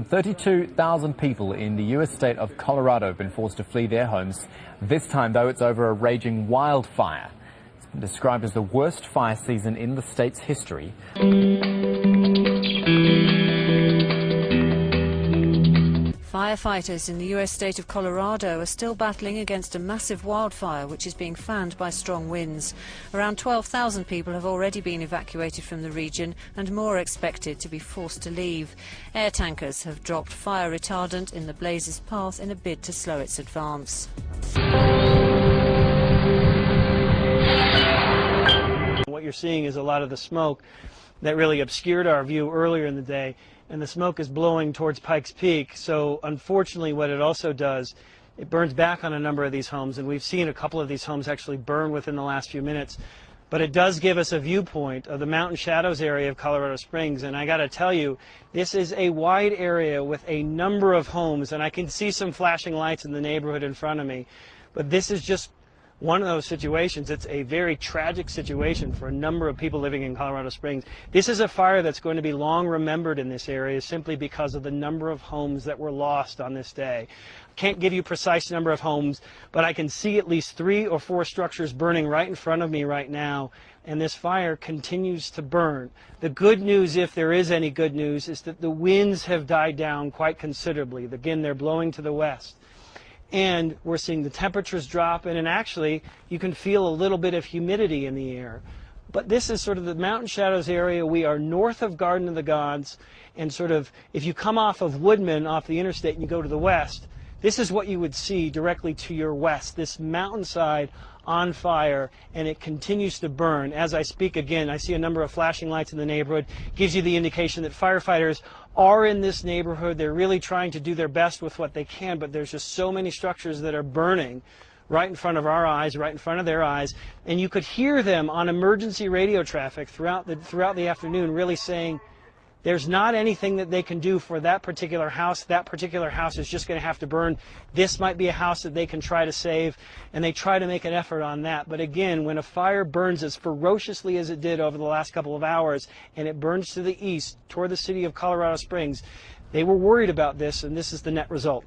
Some 32,000 people in the U.S. state of Colorado have been forced to flee their homes. This time, though, it's over a raging wildfire. It's been described as the worst fire season in the state's history. Firefighters in the U.S. state of Colorado are still battling against a massive wildfire which is being fanned by strong winds. Around 12,000 people have already been evacuated from the region and more are expected to be forced to leave. Air tankers have dropped fire retardant in the blaze's path in a bid to slow its advance. What you're seeing is a lot of the smoke that really obscured our view earlier in the day, and the smoke is blowing towards Pikes Peak. So unfortunately what it also does, it burns back on a number of these homes, and we've seen a couple of these homes actually burn within the last few minutes. But it does give us a viewpoint of the Mountain Shadows area of Colorado Springs, and I got to tell you, this is a wide area with a number of homes, and I can see some flashing lights in the neighborhood in front of me. But this is just one of those situations. It's a very tragic situation for a number of people living in Colorado Springs. This is a fire that's going to be long remembered in this area simply because of the number of homes that were lost on this day. I can't give you a precise number of homes, but I can see at least 3 or 4 structures burning right in front of me right now, and this fire continues to burn. The good news, if there is any good news, is that the winds have died down quite considerably. Again, they're blowing to the west. And we're seeing the temperatures drop, and actually you can feel a little bit of humidity in the air. But this is sort of the Mountain Shadows area. We are north of Garden of the Gods, and sort of if you come off of Woodman, off the interstate, and you go to the west, this is what you would see directly to your west, this mountainside on fire, and it continues to burn. As I speak again, I see a number of flashing lights in the neighborhood. Gives you the indication that firefighters are in this neighborhood. They're really trying to do their best with what they can, but there's just so many structures that are burning right in front of our eyes, right in front of their eyes, and you could hear them on emergency radio traffic throughout the afternoon really saying, there's not anything that they can do for that particular house. That particular house is just going to have to burn. This might be a house that they can try to save, and they try to make an effort on that. But again, when a fire burns as ferociously as it did over the last couple of hours, and it burns to the east toward the city of Colorado Springs, they were worried about this, and this is the net result.